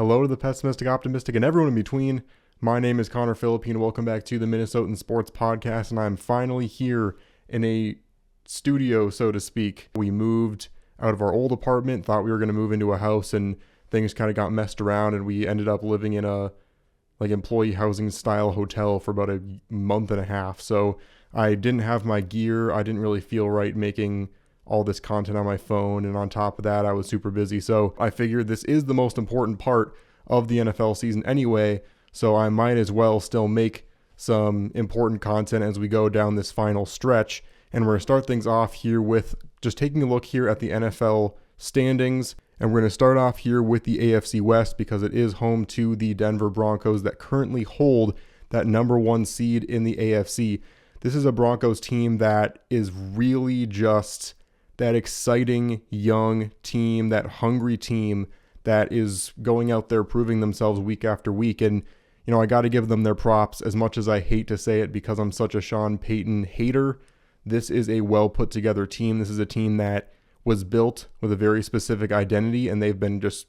Hello to the pessimistic, optimistic, and everyone in between. My name is Connor Philippine. Welcome back to the Minnesotan Sports Podcast, and I'm finally here in a studio, so to speak. We moved out of our old apartment, thought we were going to move into a house, and things kind of got messed around, and we ended up living in a employee housing style hotel for about a month and a half. So I didn't have my gear. I didn't really feel right making all this content on my phone, and on top of that, I was super busy. So I figured this is the most important part of the NFL season anyway, so I might as well still make some important content as we go down this final stretch. And we're going to start things off here with just taking a look here at the NFL standings. And we're going to start off here with the AFC West because it is home to the Denver Broncos that currently hold that number one seed in the AFC. This is a Broncos team that is really just that exciting young team, that hungry team that is going out there proving themselves week after week. And, you know, I got to give them their props as much as I hate to say it because I'm such a Sean Payton hater. This is a well put together team. This is a team that was built with a very specific identity, and they've been just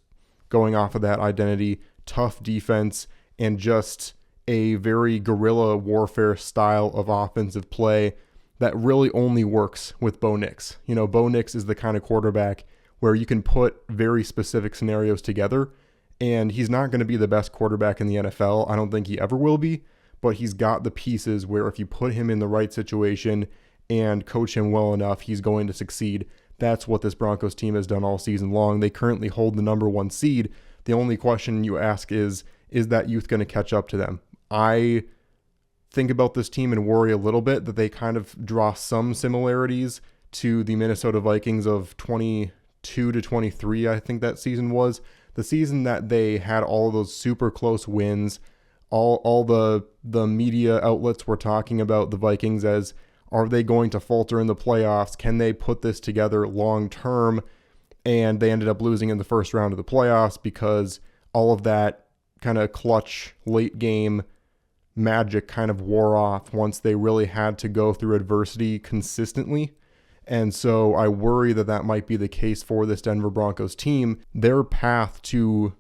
going off of that identity. Tough defense and just a very guerrilla warfare style of offensive play that really only works with Bo Nix. You know, Bo Nix is the kind of quarterback where you can put very specific scenarios together, and he's not going to be the best quarterback in the NFL. I don't think he ever will be, but he's got the pieces where if you put him in the right situation and coach him well enough, he's going to succeed. That's what this Broncos team has done all season long. They currently hold the number one seed. The only question you ask is that youth going to catch up to them? I think about this team and worry a little bit that they kind of draw some similarities to the Minnesota Vikings of 22 to 23, I think that season was. The season that they had all of those super close wins. All the media outlets were talking about the Vikings as, are they going to falter in the playoffs? Can they put this together long term? And they ended up losing in the first round of the playoffs because all of that kind of clutch late game magic kind of wore off once they really had to go through adversity consistently. And so I worry that might be the case for this Denver Broncos team. Their path to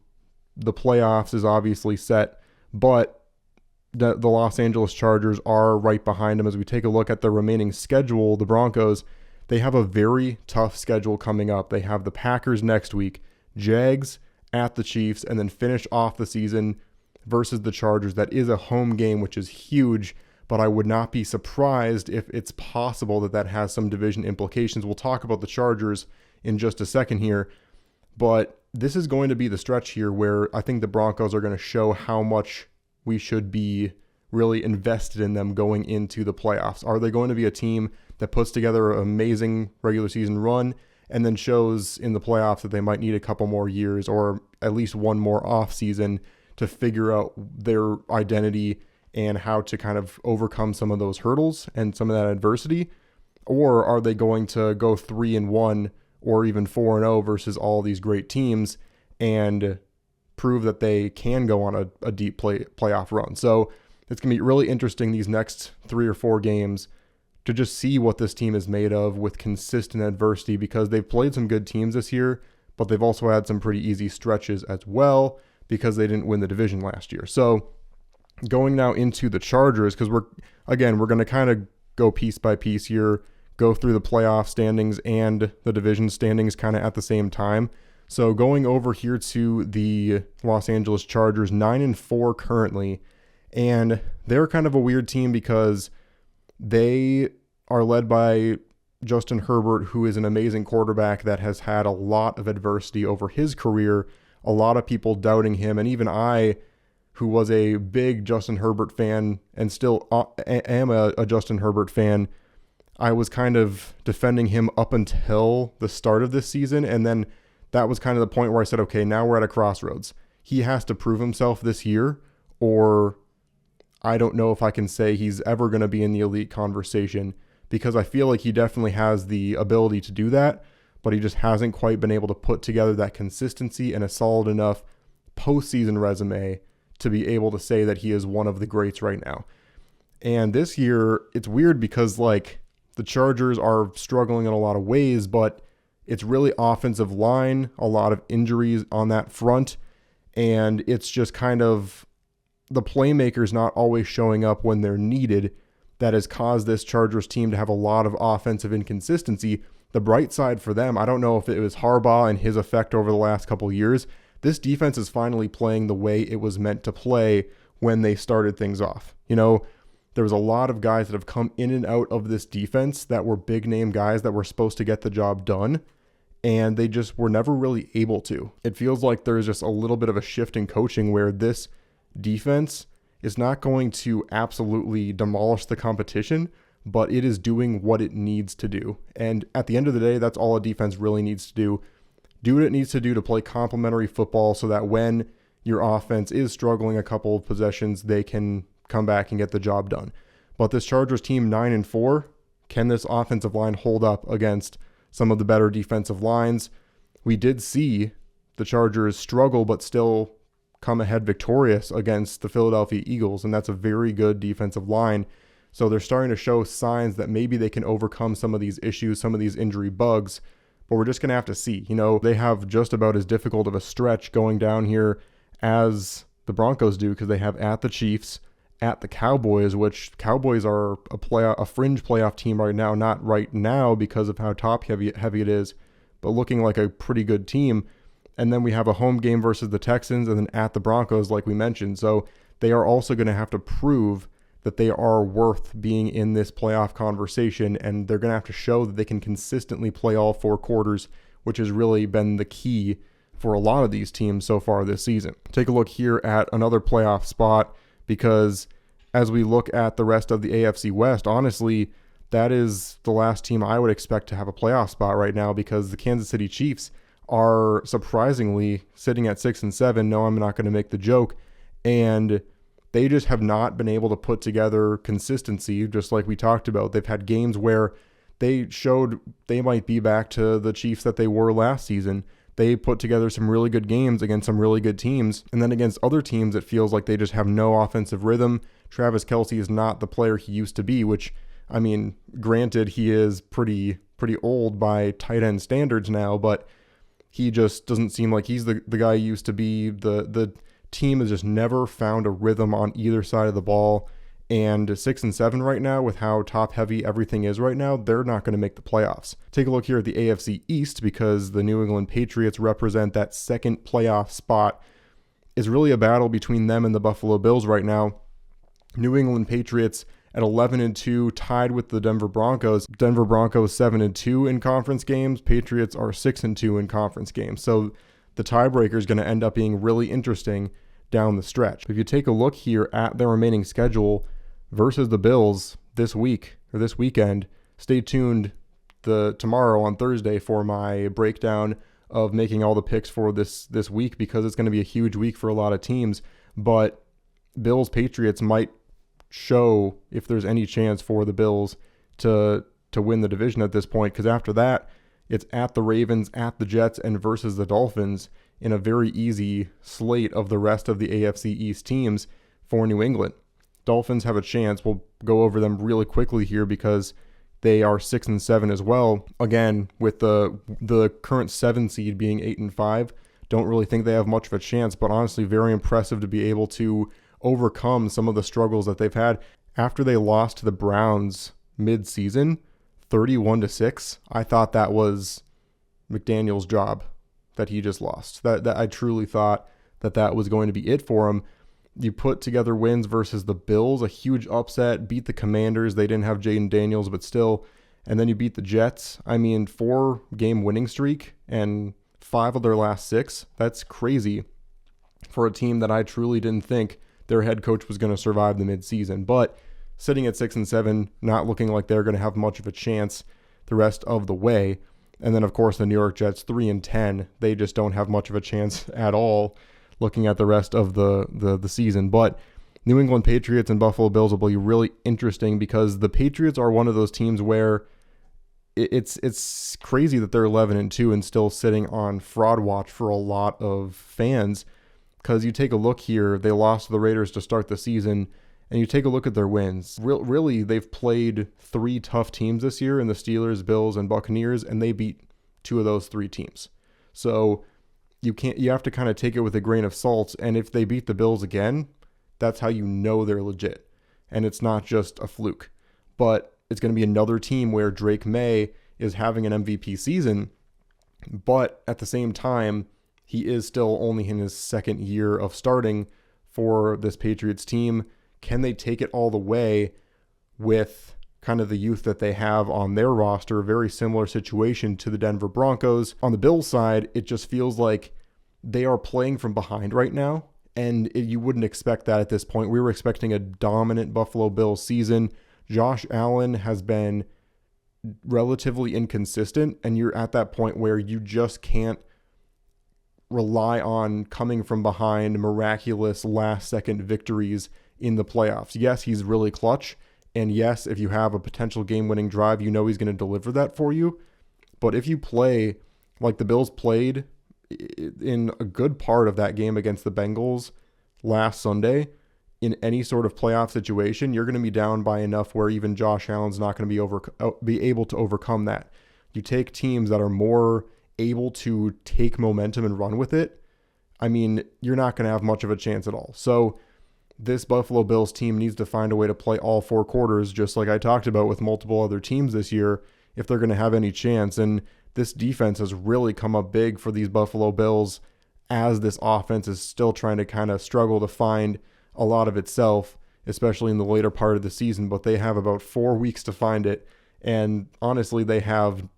the playoffs is obviously set, but the Los Angeles Chargers are right behind them. As we take a look at the remaining schedule, the Broncos, they have a very tough schedule coming up. They have the Packers next week, Jags at the Chiefs, and then finish off the season versus the Chargers. That is a home game, which is huge, but I would not be surprised if it's possible that has some division implications. We'll talk about the Chargers in just a second here, but this is going to be the stretch here where I think the Broncos are going to show how much we should be really invested in them going into the playoffs. Are they going to be a team that puts together an amazing regular season run and then shows in the playoffs that they might need a couple more years or at least one more off season to figure out their identity and how to kind of overcome some of those hurdles and some of that adversity? Or are they going to go 3-1 or even 4-0 versus all these great teams and prove that they can go on a deep playoff run? So it's going to be really interesting these next 3 or 4 games to just see what this team is made of with consistent adversity, because they've played some good teams this year, but they've also had some pretty easy stretches as well because they didn't win the division last year. So going now into the Chargers, because we're going to kind of go piece by piece here, go through the playoff standings and the division standings kind of at the same time. So going over here to the Los Angeles Chargers, 9-4 currently, and they're kind of a weird team because they are led by Justin Herbert, who is an amazing quarterback that has had a lot of adversity over his career, a lot of people doubting him, and even I, who was a big Justin Herbert fan and still am a Justin Herbert fan, I was kind of defending him up until the start of this season, and then that was kind of the point where I said, okay, now we're at a crossroads. He has to prove himself this year, or I don't know if I can say he's ever going to be in the elite conversation, because I feel like he definitely has the ability to do that, but he just hasn't quite been able to put together that consistency and a solid enough postseason resume to be able to say that he is one of the greats right now. And this year, it's weird because like the Chargers are struggling in a lot of ways, but it's really offensive line, a lot of injuries on that front. And it's just kind of the playmakers not always showing up when they're needed that has caused this Chargers team to have a lot of offensive inconsistency. The bright side for them, I don't know if it was Harbaugh and his effect over the last couple of years. This defense is finally playing the way it was meant to play when they started things off. There was a lot of guys that have come in and out of this defense that were big name guys that were supposed to get the job done, and they just were never really able to. It feels like there's just a little bit of a shift in coaching where this defense is not going to absolutely demolish the competition, but it is doing what it needs to do. And at the end of the day, that's all a defense really needs to do. Do what it needs to do to play complementary football so that when your offense is struggling a couple of possessions, they can come back and get the job done. But this Chargers team 9-4, can this offensive line hold up against some of the better defensive lines? We did see the Chargers struggle but still come ahead victorious against the Philadelphia Eagles, and that's a very good defensive line. So they're starting to show signs that maybe they can overcome some of these issues, some of these injury bugs, but we're just going to have to see. They have just about as difficult of a stretch going down here as the Broncos do, because they have at the Chiefs, at the Cowboys, which Cowboys are a fringe playoff team right now, not right now because of how top heavy it is, but looking like a pretty good team. And then we have a home game versus the Texans, and then at the Broncos, like we mentioned. So they are also going to have to prove that they are worth being in this playoff conversation, and they're going to have to show that they can consistently play all four quarters, which has really been the key for a lot of these teams so far this season. Take a look here at another playoff spot, because as we look at the rest of the AFC West, honestly, that is the last team I would expect to have a playoff spot right now, because the Kansas City Chiefs are surprisingly sitting at 6-7. No, I'm not going to make the joke. And they just have not been able to put together consistency, just like we talked about. They've had games where they showed they might be back to the Chiefs that they were last season. They put together some really good games against some really good teams. And then against other teams, it feels like they just have no offensive rhythm. Travis Kelce is not the player he used to be, which, I mean, granted, he is pretty old by tight end standards now, but he just doesn't seem like he's the guy he used to be. The team has just never found a rhythm on either side of the ball. And 6-7 right now, with how top heavy everything is right now, they're not going to make the playoffs. Take a look here at the AFC East, because the New England Patriots represent that second playoff spot. Is really a battle between them and the Buffalo Bills right now. New England Patriots at 11-2, tied with the Denver Broncos. Denver Broncos 7-2 in conference games. Patriots are 6-2 in conference games. So the tiebreaker is going to end up being really interesting down the stretch. If you take a look here at their remaining schedule versus the Bills this week or this weekend, stay tuned tomorrow on Thursday for my breakdown of making all the picks for this week, because it's going to be a huge week for a lot of teams. But Bills Patriots might show if there's any chance for the Bills to win the division at this point, because after that it's at the Ravens, at the Jets, and versus the Dolphins in a very easy slate of the rest of the AFC East teams for New England. Dolphins have a chance. We'll go over them really quickly here because they are 6-7 as well. Again, with the current 7 seed being 8-5, don't really think they have much of a chance, but honestly very impressive to be able to overcome some of the struggles that they've had. After they lost to the Browns mid-season, 31-6, I thought that was McDaniel's job that he just lost. That I truly thought that was going to be it for him. You put together wins versus the Bills, a huge upset, beat the Commanders. They didn't have Jaden Daniels, but still. And then you beat the Jets. I mean, 4-game winning streak and 5 of their last 6. That's crazy for a team that I truly didn't think their head coach was going to survive the midseason. But sitting at 6-7, not looking like they're going to have much of a chance the rest of the way. And then, of course, the New York Jets 3-10. They just don't have much of a chance at all looking at the rest of the season. But New England Patriots and Buffalo Bills will be really interesting, because the Patriots are one of those teams where it's crazy that they're 11-2 and still sitting on fraud watch for a lot of fans. Because you take a look here, they lost to the Raiders to start the season, and you take a look at their wins. Really, they've played 3 tough teams this year in the Steelers, Bills, and Buccaneers, and they beat 2 of those 3 teams. So you have to kind of take it with a grain of salt. And if they beat the Bills again, that's how you know they're legit. And it's not just a fluke. But it's going to be another team where Drake May is having an MVP season, but at the same time, he is still only in his second year of starting for this Patriots team. Can they take it all the way with kind of the youth that they have on their roster? Very similar situation to the Denver Broncos. On the Bills side, it just feels like they are playing from behind right now, and you wouldn't expect that at this point. We were expecting a dominant Buffalo Bills season. Josh Allen has been relatively inconsistent, and you're at that point where you just can't rely on coming from behind miraculous last-second victories in the playoffs. Yes, he's really clutch, and yes, if you have a potential game-winning drive, you know he's going to deliver that for you. But if you play like the Bills played in a good part of that game against the Bengals last Sunday, in any sort of playoff situation, you're going to be down by enough where even Josh Allen's not going to be able to overcome that. You take teams that are more able to take momentum and run with it, I mean, you're not going to have much of a chance at all. So this Buffalo Bills team needs to find a way to play all four quarters, just like I talked about with multiple other teams this year, if they're going to have any chance. And this defense has really come up big for these Buffalo Bills as this offense is still trying to kind of struggle to find a lot of itself, especially in the later part of the season. But they have about 4 weeks to find it. And honestly, they have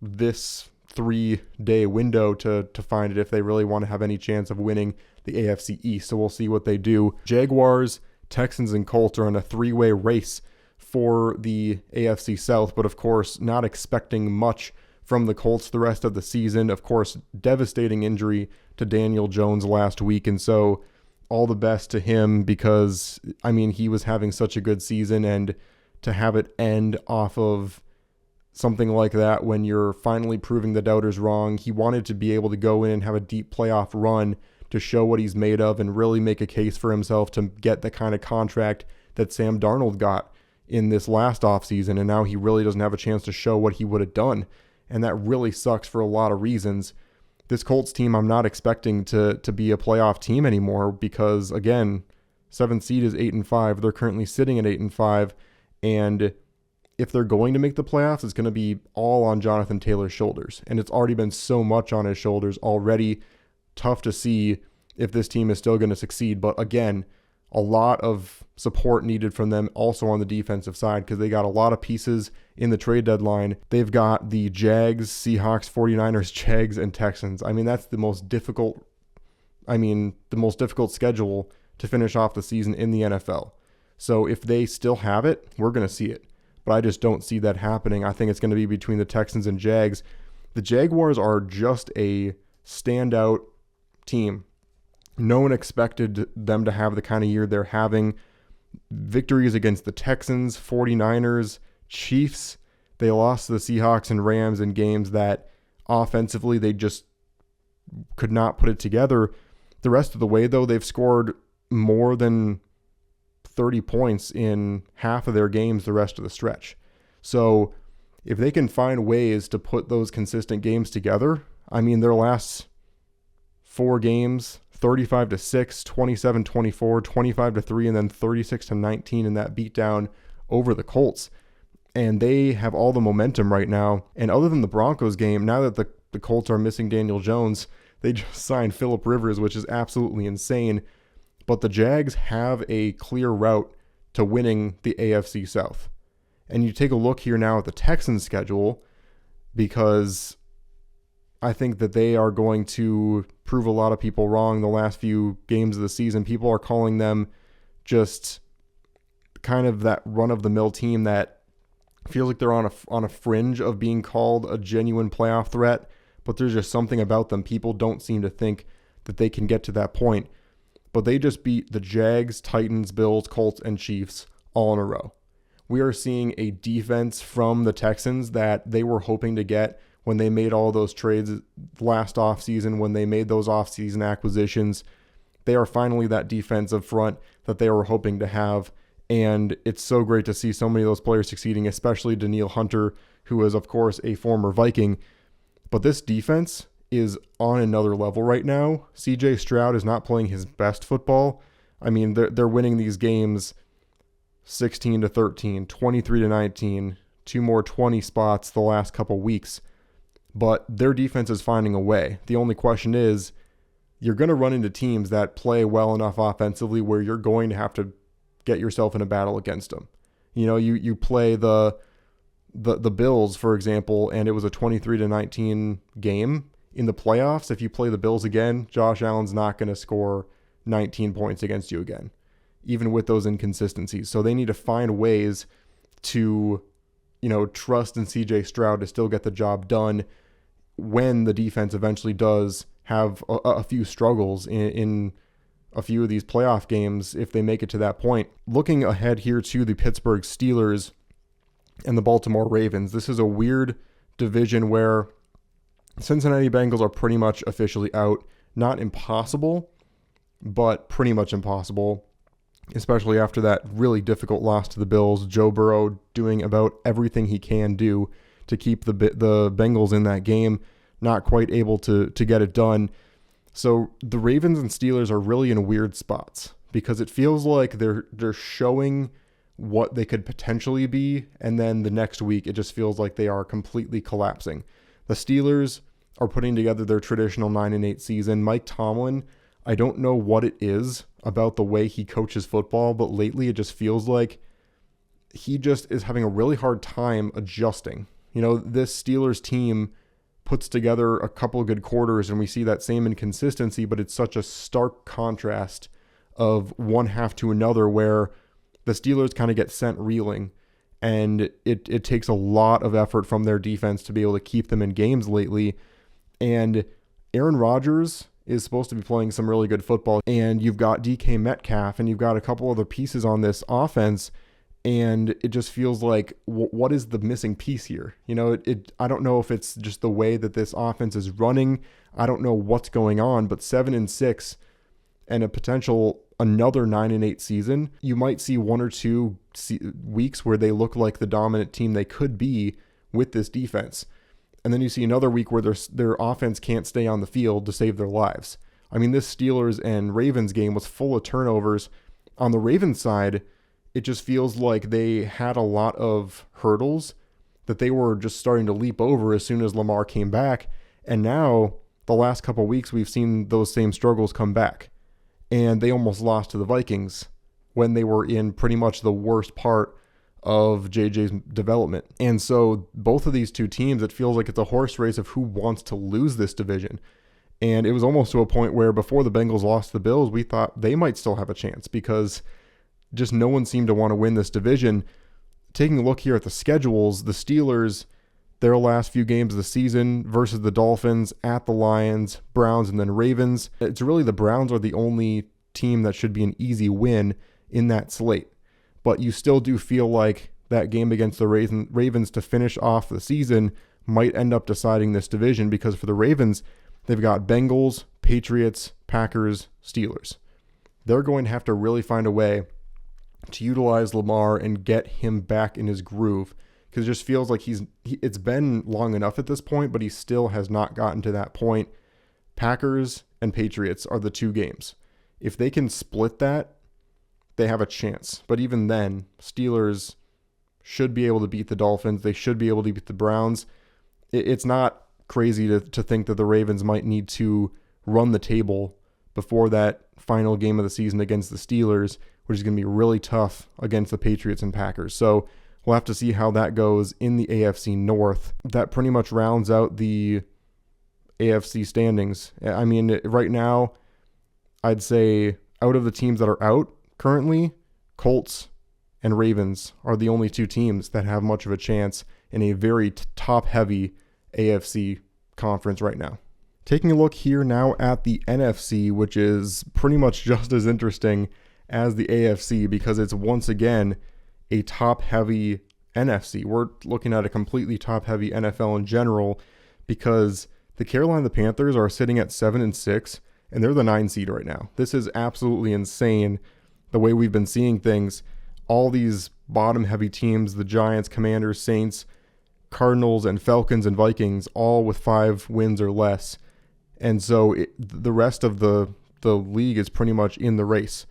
this 3-day window to find it if they really want to have any chance of winning the AFC East. So we'll see what they do. Jaguars, Texans, and Colts are in a 3-way race for the AFC South, but of course, not expecting much from the Colts the rest of the season. Of course, devastating injury to Daniel Jones last week, and so all the best to him because, I mean, he was having such a good season, and to have it end off of something like that when you're finally proving the doubters wrong. He wanted to be able to go in and have a deep playoff run to show what he's made of and really make a case for himself to get the kind of contract that Sam Darnold got in this last offseason, and now he really doesn't have a chance to show what he would have done, and that really sucks for a lot of reasons. This Colts team, I'm not expecting to be a playoff team anymore because, again, 7th seed is 8-5. They're currently sitting at 8-5, and if they're going to make the playoffs, it's going to be all on Jonathan Taylor's shoulders. And it's already been so much on his shoulders already. Tough to see if this team is still going to succeed. But again, a lot of support needed from them also on the defensive side because they got a lot of pieces in the trade deadline. They've got the Jags, Seahawks, 49ers, Jags, and Texans. I mean, that's the most difficult schedule to finish off the season in the NFL. So if they still have it, we're going to see it. But I just don't see that happening. I think it's going to be between the Texans and Jags. The Jaguars are just a standout team. No one expected them to have the kind of year they're having. Victories against the Texans, 49ers, Chiefs. They lost to the Seahawks and Rams in games that offensively they just could not put it together. The rest of the way, though, they've scored more than 30 points in half of their games the rest of the stretch. So if they can find ways to put those consistent games together, I mean, their last 4 games, 35-6, 27-24, 25-3, and then 36-19 in that beatdown over the Colts. And they have all the momentum right now. And other than the Broncos game, now that the Colts are missing Daniel Jones, they just signed Phillip Rivers, which is absolutely insane. But the Jags have a clear route to winning the AFC South. And you take a look here now at the Texans' schedule, because I think that they are going to prove a lot of people wrong the last few games of the season. People are calling them just kind of that run-of-the-mill team that feels like they're on a fringe of being called a genuine playoff threat, but there's just something about them. People don't seem to think that they can get to that point. But they just beat the Jags, Titans, Bills, Colts, and Chiefs all in a row. We are seeing a defense from the Texans that they were hoping to get when they made all those trades last offseason, when they made those offseason acquisitions. They are finally that defensive front that they were hoping to have. And it's so great to see so many of those players succeeding, especially Danielle Hunter, who is, of course, a former Viking. But this defense is on another level right now. CJ Stroud is not playing his best football. I mean, they're winning these games 16-13, 23-19, 2 more 20 spots the last couple weeks. But their defense is finding a way. The only question is, you're going to run into teams that play well enough offensively where you're going to have to get yourself in a battle against them. You know, you play the Bills, for example, and it was a 23-19 game in the playoffs. If you play the Bills again, Josh Allen's not going to score 19 points against you again, even with those inconsistencies. So they need to find ways to, trust in CJ Stroud to still get the job done when the defense eventually does have a few struggles in a few of these playoff games, if they make it to that point. Looking ahead here to the Pittsburgh Steelers and the Baltimore Ravens, this is a weird division where Cincinnati Bengals are pretty much officially out. Not impossible, but pretty much impossible, especially after that really difficult loss to the Bills. Joe Burrow doing about everything he can do to keep the Bengals in that game, not quite able to get it done. So the Ravens and Steelers are really in weird spots because it feels like they're showing what they could potentially be, and then the next week it just feels like they are completely collapsing. The Steelers are putting together their traditional 9-8 season. Mike Tomlin, I don't know what it is about the way he coaches football, but lately it just feels like he just is having a really hard time adjusting. This Steelers team puts together a couple of good quarters and we see that same inconsistency, but it's such a stark contrast of one half to another where the Steelers kind of get sent reeling, and it takes a lot of effort from their defense to be able to keep them in games lately. And Aaron Rodgers is supposed to be playing some really good football, and you've got DK Metcalf, and you've got a couple other pieces on this offense, and it just feels like, what is the missing piece here? I don't know if it's just the way that this offense is running. I don't know what's going on, but 7-6 and a potential another 9-8 season, you might see 1 or 2 weeks where they look like the dominant team they could be with this defense. And then you see another week where their offense can't stay on the field to save their lives. I mean, this Steelers and Ravens game was full of turnovers. On the Ravens side, it just feels like they had a lot of hurdles that they were just starting to leap over as soon as Lamar came back. And now, the last couple of weeks, we've seen those same struggles come back. And they almost lost to the Vikings when they were in pretty much the worst part of JJ's development. And so both of these two teams, it feels like it's a horse race of who wants to lose this division. And it was almost to a point where before the Bengals lost to the Bills, we thought they might still have a chance because just no one seemed to want to win this division. Taking a look here at the schedules, the Steelers, their last few games of the season versus the Dolphins, at the Lions, Browns, and then Ravens. It's really the Browns are the only team that should be an easy win in that slate. But you still do feel like that game against the Ravens to finish off the season might end up deciding this division, because for the Ravens, they've got Bengals, Patriots, Packers, Steelers. They're going to have to really find a way to utilize Lamar and get him back in his groove, because it just feels like it's been long enough at this point, but he still has not gotten to that point. Packers and Patriots are the 2 games. If they can split that, they have a chance. But even then, Steelers should be able to beat the Dolphins. They should be able to beat the Browns. It's not crazy to think that the Ravens might need to run the table before that final game of the season against the Steelers, which is going to be really tough against the Patriots and Packers. So we'll have to see how that goes in the AFC North. That pretty much rounds out the AFC standings. I mean, right now, I'd say out of the teams that are out currently, Colts and Ravens are the only 2 teams that have much of a chance in a very top-heavy AFC conference right now. Taking a look here now at the NFC, which is pretty much just as interesting as the AFC because it's once again a top-heavy NFC. We're looking at a completely top-heavy NFL in general because the Carolina Panthers are sitting at 7-6, and they're the 9 seed right now. This is absolutely insane the way we've been seeing things. All these bottom-heavy teams, the Giants, Commanders, Saints, Cardinals, and Falcons and Vikings, all with 5 wins or less. And so the rest of the league is pretty much in the race.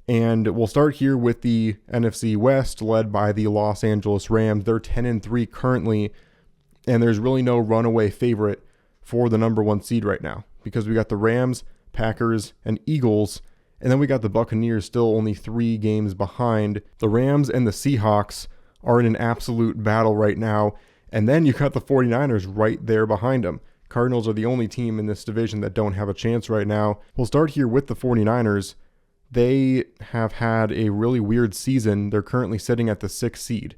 And we'll start here with the NFC West, led by the Los Angeles Rams. They're 10-3 currently, and there's really no runaway favorite for the number 1 seed right now, because we got the Rams, Packers, and Eagles, and then we got the Buccaneers still only 3 games behind. The Rams and the Seahawks are in an absolute battle right now, and then you got the 49ers right there behind them. Cardinals are the only team in this division that don't have a chance right now. We'll start here with the 49ers. They have had a really weird season. They're currently sitting at the 6th seed,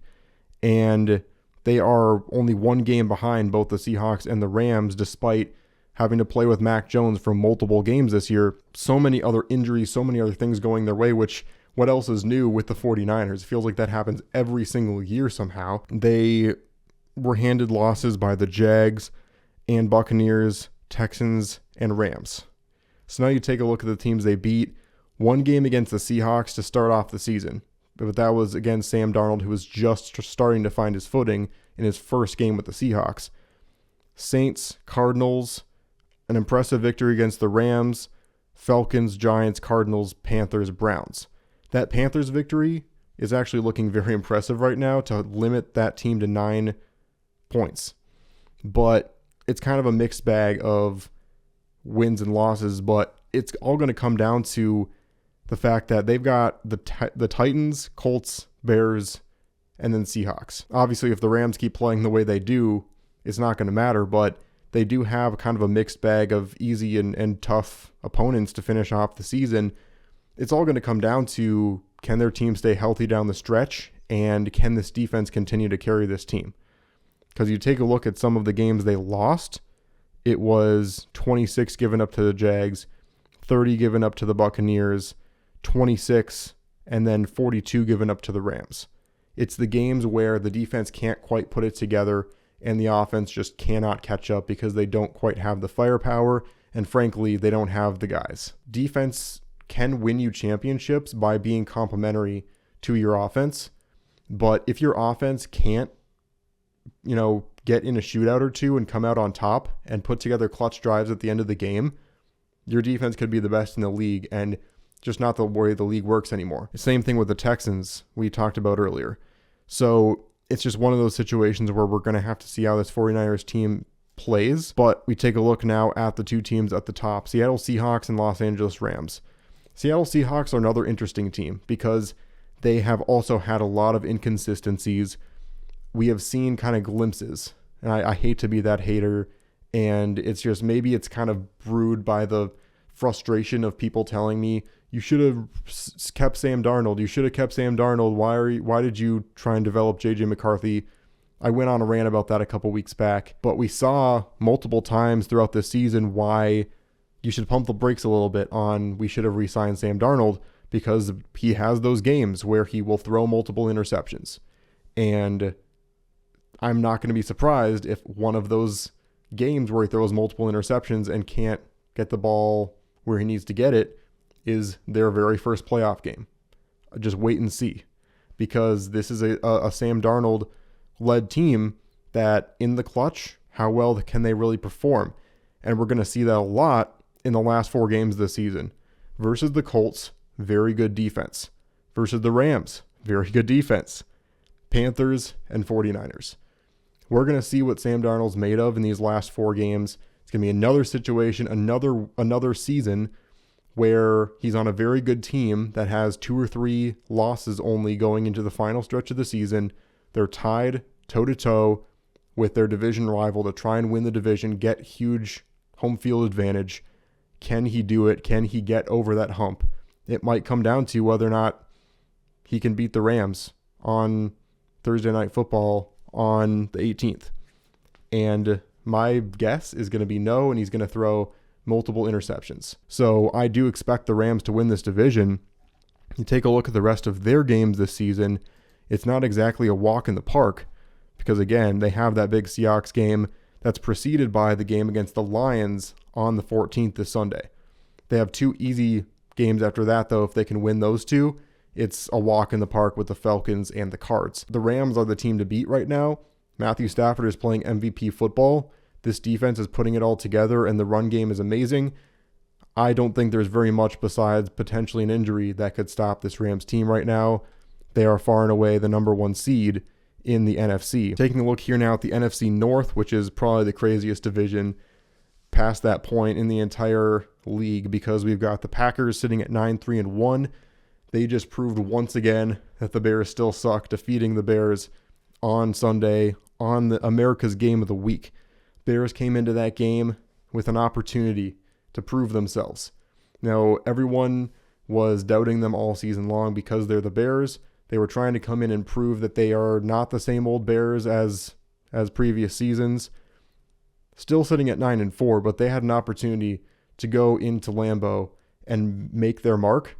and they are only 1 game behind both the Seahawks and the Rams, despite having to play with Mac Jones for multiple games this year. So many other injuries, so many other things going their way, which what else is new with the 49ers? It feels like that happens every single year somehow. They were handed losses by the Jags and Buccaneers, Texans, and Rams. So now you take a look at the teams they beat. 1 game against the Seahawks to start off the season, but that was against Sam Darnold, who was just starting to find his footing in his first game with the Seahawks. Saints, Cardinals, an impressive victory against the Rams, Falcons, Giants, Cardinals, Panthers, Browns. That Panthers victory is actually looking very impressive right now to limit that team to 9 points. But it's kind of a mixed bag of wins and losses, but it's all going to come down to the fact that they've got the Titans, Colts, Bears, and then Seahawks. Obviously, if the Rams keep playing the way they do, it's not going to matter, but they do have kind of a mixed bag of easy and tough opponents to finish off the season. It's all going to come down to, can their team stay healthy down the stretch, and can this defense continue to carry this team? Because you take a look at some of the games they lost, it was 26 given up to the Jags, 30 given up to the Buccaneers, 26, and then 42 given up to the Rams. It's the games where the defense can't quite put it together and the offense just cannot catch up because they don't quite have the firepower, and frankly, they don't have the guys. Defense can win you championships by being complementary to your offense, but if your offense can't, get in a shootout or two and come out on top and put together clutch drives at the end of the game, your defense could be the best in the league, and just not the way the league works anymore. Same thing with the Texans we talked about earlier. So it's just one of those situations where we're going to have to see how this 49ers team plays. But we take a look now at the 2 teams at the top, Seattle Seahawks and Los Angeles Rams. Seattle Seahawks are another interesting team because they have also had a lot of inconsistencies. We have seen kind of glimpses, and I hate to be that hater, and it's just, maybe it's kind of brewed by the frustration of people telling me, you should have kept Sam Darnold. You should have kept Sam Darnold. Why did you try and develop J.J. McCarthy? I went on a rant about that a couple weeks back, but we saw multiple times throughout this season why you should pump the brakes a little bit on, we should have re-signed Sam Darnold, because he has those games where he will throw multiple interceptions. And I'm not going to be surprised if one of those games where he throws multiple interceptions and can't get the ball where he needs to get it is their very first playoff game. Just wait and see, because this is a Sam Darnold-led team that in the clutch, how well can they really perform? And we're going to see that a lot in the last 4 games this season. Versus the Colts, very good defense. Versus the Rams, very good defense. Panthers and 49ers. We're going to see what Sam Darnold's made of in these last 4 games. It's going to be another situation, another season where he's on a very good team that has 2 or 3 losses only going into the final stretch of the season. They're tied toe-to-toe with their division rival to try and win the division, get huge home field advantage. Can he do it? Can he get over that hump? It might come down to whether or not he can beat the Rams on Thursday Night Football on the 18th. And my guess is going to be no, and he's going to throw multiple interceptions. So I do expect the Rams to win this division. You take a look at the rest of their games this season, it's not exactly a walk in the park, because again, they have that big Seahawks game that's preceded by the game against the Lions on the 14th this Sunday. They have 2 easy games after that, though. If they can win those 2, it's a walk in the park with the Falcons and the Cards. The Rams are the team to beat right now. Matthew Stafford is playing MVP football. this defense is putting it all together and the run game is amazing. I don't think there's very much besides potentially an injury that could stop this Rams team right now. They are far and away the number 1 seed in the NFC. Taking a look here now at the NFC North, which is probably the craziest division past that point in the entire league, because we've got the Packers sitting at 9-3-1. They just proved once again that the Bears still suck, defeating the Bears on Sunday on the America's Game of the Week. Bears came into that game with an opportunity to prove themselves. Now, everyone was doubting them all season long because they're the Bears. They were trying to come in and prove that they are not the same old Bears as previous seasons. Still sitting at 9-4, but they had an opportunity to go into Lambeau and make their mark,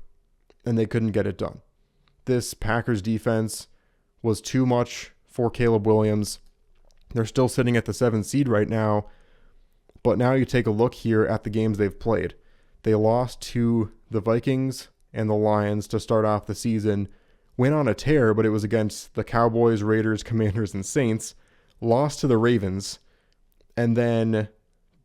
and they couldn't get it done. This Packers defense was too much for Caleb Williams. They're still sitting at the 7th seed right now, but now you take a look here at the games they've played. They lost to the Vikings and the Lions to start off the season, went on a tear, but it was against the Cowboys, Raiders, Commanders, and Saints, lost to the Ravens, and then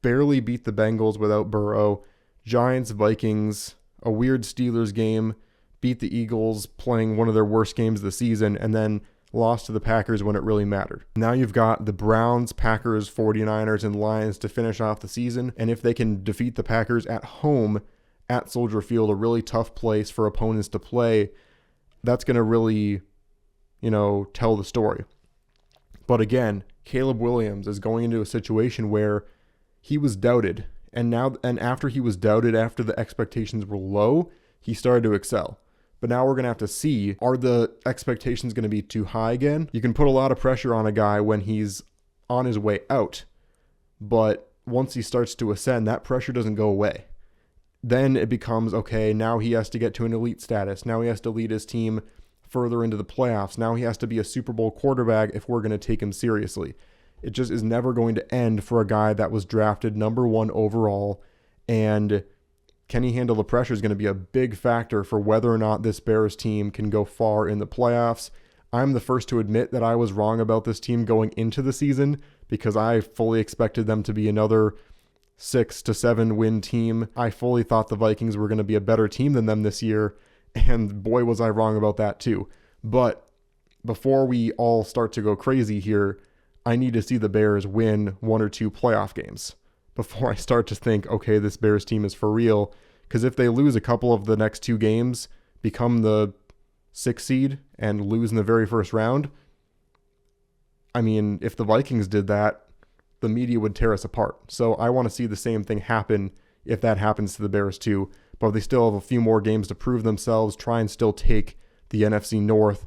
barely beat the Bengals without Burrow, Giants, Vikings, a weird Steelers game, beat the Eagles playing one of their worst games of the season, and then lost to the Packers when it really mattered. Now you've got the Browns, Packers, 49ers, and Lions to finish off the season, and if they can defeat the Packers at home at Soldier Field, a really tough place for opponents to play, that's going to really, tell the story. But again, Caleb Williams is going into a situation where he was doubted, and after he was doubted, after the expectations were low, he started to excel. But now we're going to have to see, are the expectations going to be too high again? You can put a lot of pressure on a guy when he's on his way out, but once he starts to ascend, that pressure doesn't go away. Then it becomes, okay, now he has to get to an elite status. Now he has to lead his team further into the playoffs. Now he has to be a Super Bowl quarterback if we're going to take him seriously. It just is never going to end for a guy that was drafted number 1 overall, and can he handle the pressure is going to be a big factor for whether or not this Bears team can go far in the playoffs. I'm the first to admit that I was wrong about this team going into the season because I fully expected them to be another 6 to 7 win team. I fully thought the Vikings were going to be a better team than them this year, and boy was I wrong about that too. But before we all start to go crazy here, I need to see the Bears win 1 or 2 playoff games before I start to think, okay, this Bears team is for real. Because if they lose a couple of the next 2 games, become the 6th seed, and lose in the very first round, I mean, if the Vikings did that, the media would tear us apart. So I want to see the same thing happen if that happens to the Bears too. But they still have a few more games to prove themselves, try and still take the NFC North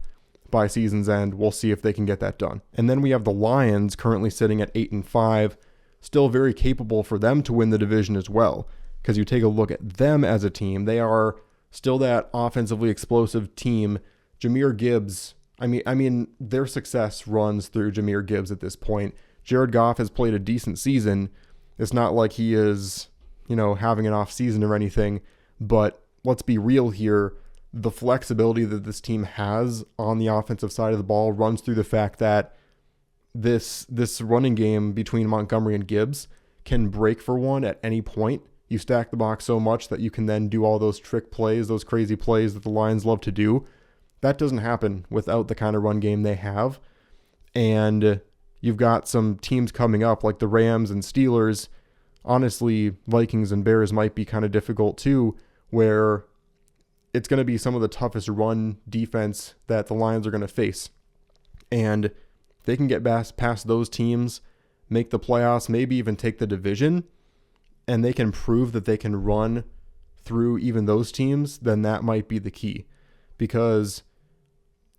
by season's end. We'll see if they can get that done. And then we have the Lions currently sitting at 8-5. Still very capable for them to win the division as well, because you take a look at them as a team, they are still that offensively explosive team. Jahmyr Gibbs, I mean, their success runs through Jahmyr Gibbs at this point. Jared Goff has played a decent season. It's not like he is, having an off season or anything, but let's be real here. The flexibility that this team has on the offensive side of the ball runs through the fact that this running game between Montgomery and Gibbs can break for one at any point. You stack the box so much that you can then do all those trick plays, those crazy plays that the Lions love to do. That doesn't happen without the kind of run game they have. And you've got some teams coming up like the Rams and Steelers. Honestly, Vikings and Bears might be kind of difficult too, where it's going to be some of the toughest run defense that the Lions are going to face. And they can get past those teams, make the playoffs, maybe even take the division, and they can prove that they can run through even those teams, then that might be the key. Because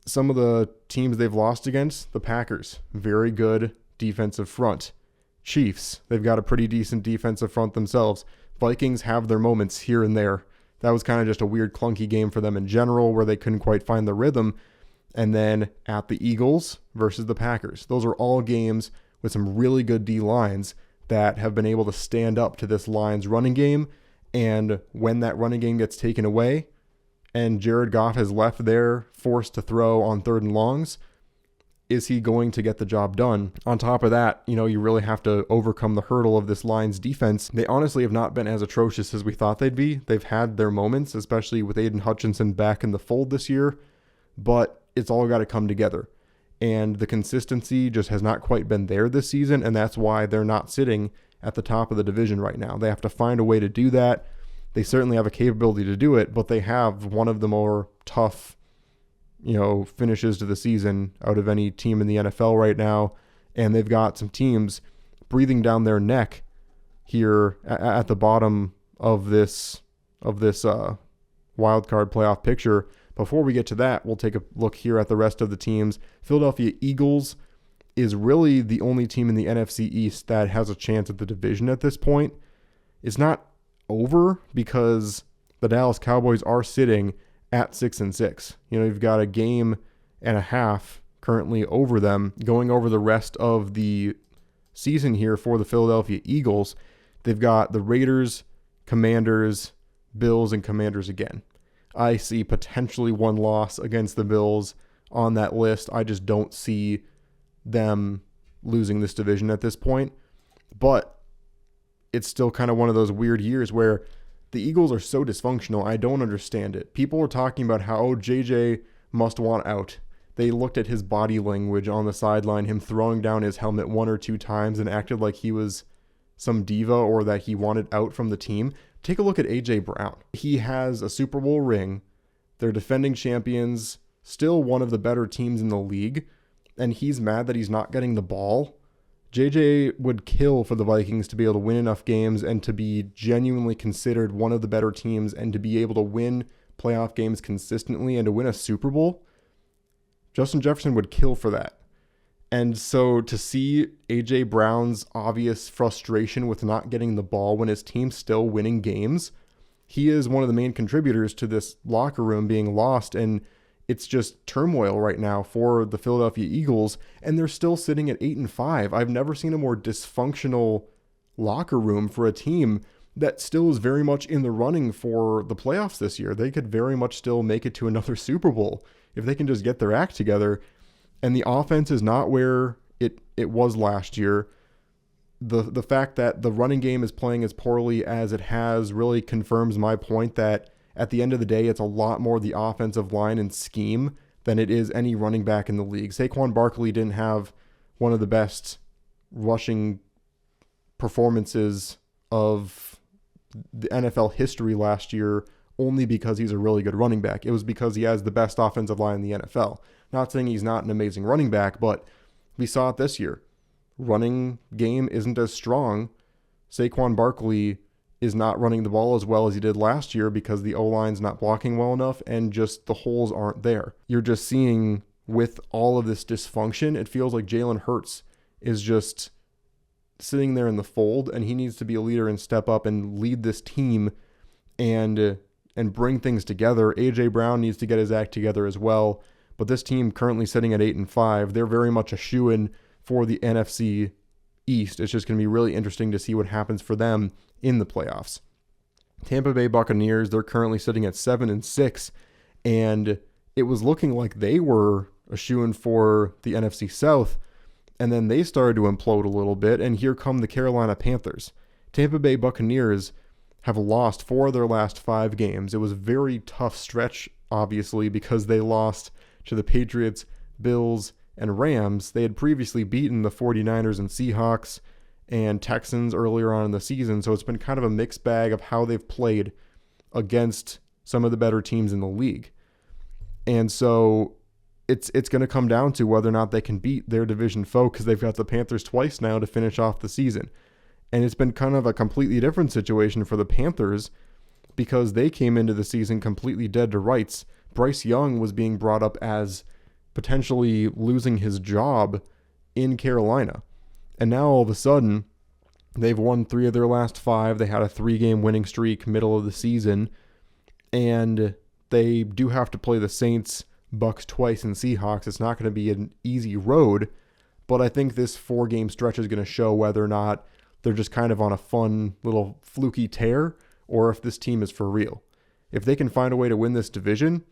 some of the teams they've lost against, the Packers, very good defensive front. Chiefs, they've got a pretty decent defensive front themselves. Vikings have their moments here and there. That was kind of just a weird, clunky game for them in general where they couldn't quite find the rhythm. And then at the Eagles versus the Packers. Those are all games with some really good D-lines that have been able to stand up to this Lions running game. And when that running game gets taken away and Jared Goff has left there forced to throw on 3rd and longs, is he going to get the job done? On top of that, you really have to overcome the hurdle of this Lions defense. They honestly have not been as atrocious as we thought they'd be. They've had their moments, especially with Aiden Hutchinson back in the fold this year, but it's all got to come together. And the consistency just has not quite been there this season, and that's why they're not sitting at the top of the division right now. They have to find a way to do that. They certainly have a capability to do it, but they have one of the more tough finishes to the season out of any team in the NFL right now. And they've got some teams breathing down their neck here at the bottom of this wild card playoff picture. Before we get to that, we'll take a look here at the rest of the teams. Philadelphia Eagles is really the only team in the NFC East that has a chance at the division at this point. It's not over because the Dallas Cowboys are sitting at 6-6. You've got a game and a half currently over them. Going over the rest of the season here for the Philadelphia Eagles, they've got the Raiders, Commanders, Bills, and Commanders again. I see potentially one loss against the Bills on that list. I just don't see them losing this division at this point. But it's still kind of one of those weird years where the Eagles are so dysfunctional. I don't understand it. People were talking about how JJ must want out. They looked at his body language on the sideline, him throwing down his helmet one or two times and acted like he was some diva or that he wanted out from the team. Take a look at AJ Brown. He has a Super Bowl ring. They're defending champions, still one of the better teams in the league, and he's mad that he's not getting the ball. JJ would kill for the Vikings to be able to win enough games and to be genuinely considered one of the better teams and to be able to win playoff games consistently and to win a Super Bowl. Justin Jefferson would kill for that. And so to see AJ Brown's obvious frustration with not getting the ball when his team's still winning games, he is one of the main contributors to this locker room being lost, and it's just turmoil right now for the Philadelphia Eagles, and they're still sitting at 8-5. I've never seen a more dysfunctional locker room for a team that still is very much in the running for the playoffs this year. They could very much still make it to another Super Bowl if they can just get their act together. And the offense is not where it was last year. The fact that the running game is playing as poorly as it has really confirms my point that at the end of the day, it's a lot more the offensive line and scheme than it is any running back in the league. Saquon Barkley didn't have one of the best rushing performances of the NFL history last year only because he's a really good running back. It was because he has the best offensive line in the NFL. Not saying he's not an amazing running back, but we saw it this year. Running game isn't as strong. Saquon Barkley is not running the ball as well as he did last year because the O-line's not blocking well enough and just the holes aren't there. You're just seeing with all of this dysfunction, it feels like Jalen Hurts is just sitting there in the fold, and he needs to be a leader and step up and lead this team and bring things together. AJ Brown needs to get his act together as well. But this team currently sitting at 8-5, they're very much a shoo-in for the NFC East. It's just going to be really interesting to see what happens for them in the playoffs. Tampa Bay Buccaneers, they're currently sitting at 7-6, and it was looking like they were a shoo-in for the NFC South, and then they started to implode a little bit, and here come the Carolina Panthers. Tampa Bay Buccaneers have lost 4 of their last 5 games. It was a very tough stretch, obviously, because they lost to the Patriots, Bills, and Rams. They had previously beaten the 49ers and Seahawks and Texans earlier on in the season, so it's been kind of a mixed bag of how they've played against some of the better teams in the league. And so it's going to come down to whether or not they can beat their division foe, because they've got the Panthers twice now to finish off the season. And it's been kind of a completely different situation for the Panthers because they came into the season completely dead to rights. Bryce Young was being brought up as potentially losing his job in Carolina. And now all of a sudden, they've won 3 of their last 5. They had a 3-game winning streak middle of the season. And they do have to play the Saints, Bucks twice, and Seahawks. It's not going to be an easy road. But I think this 4-game stretch is going to show whether or not they're just kind of on a fun little fluky tear or if this team is for real. If they can find a way to win this division,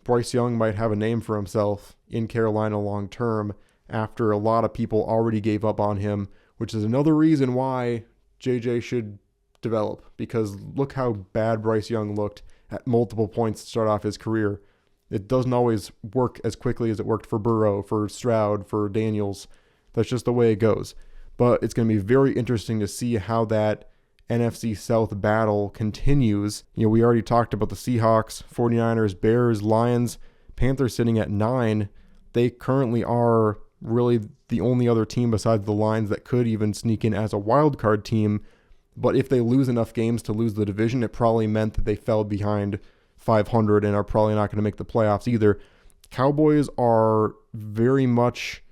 Bryce Young might have a name for himself in Carolina long term after a lot of people already gave up on him, which is another reason why JJ should develop, because look how bad Bryce Young looked at multiple points to start off his career. It doesn't always work as quickly as it worked for Burrow, for Stroud, for Daniels. That's just the way it goes. But it's going to be very interesting to see how that NFC South battle continues. We already talked about the Seahawks, 49ers, Bears, Lions, Panthers sitting at 9. They currently are really the only other team besides the Lions that could even sneak in as a wild card team. But if they lose enough games to lose the division, it probably meant that they fell behind 500 and are probably not going to make the playoffs either. Cowboys are very much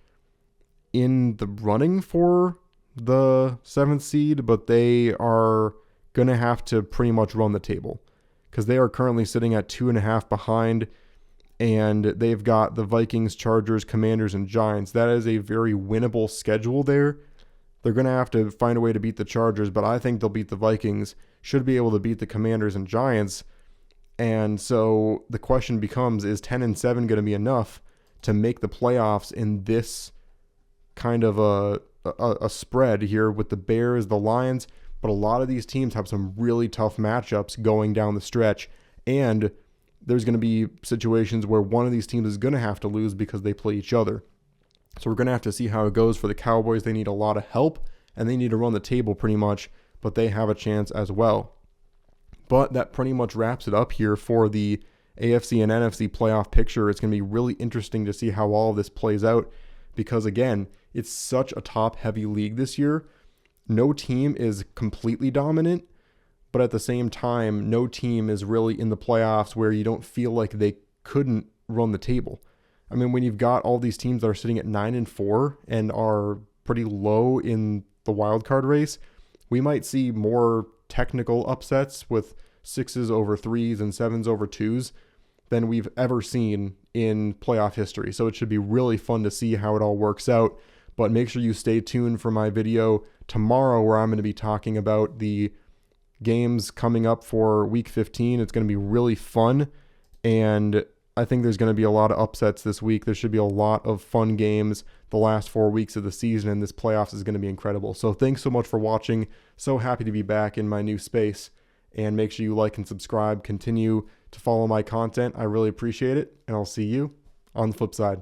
in the running for the 7th seed, but they are going to have to pretty much run the table because they are currently sitting at 2.5 behind, and they've got the Vikings, Chargers, Commanders, and Giants. That is a very winnable schedule there. They're going to have to find a way to beat the Chargers, but I think they'll beat the Vikings, should be able to beat the Commanders and Giants. And so the question becomes, is 10-7 going to be enough to make the playoffs in this kind of a spread here with the Bears, the Lions? But a lot of these teams have some really tough matchups going down the stretch, and there's going to be situations where one of these teams is going to have to lose because they play each other. So we're going to have to see how it goes for the Cowboys. They need a lot of help, and they need to run the table pretty much, but they have a chance as well. But that pretty much wraps it up here for the AFC and NFC playoff picture. It's going to be really interesting to see how all of this plays out because, again, it's such a top-heavy league this year. No team is completely dominant, but at the same time, no team is really in the playoffs where you don't feel like they couldn't run the table. I mean, when you've got all these teams that are sitting at 9-4 and are pretty low in the wild card race, we might see more technical upsets with 6s over 3s and 7s over 2s than we've ever seen in playoff history. So it should be really fun to see how it all works out. But make sure you stay tuned for my video tomorrow where I'm going to be talking about the games coming up for week 15. It's going to be really fun, and I think there's going to be a lot of upsets this week. There should be a lot of fun games the last 4 weeks of the season, and this playoffs is going to be incredible. So thanks so much for watching. So happy to be back in my new space, and make sure you like and subscribe. Continue to follow my content. I really appreciate it, and I'll see you on the flip side.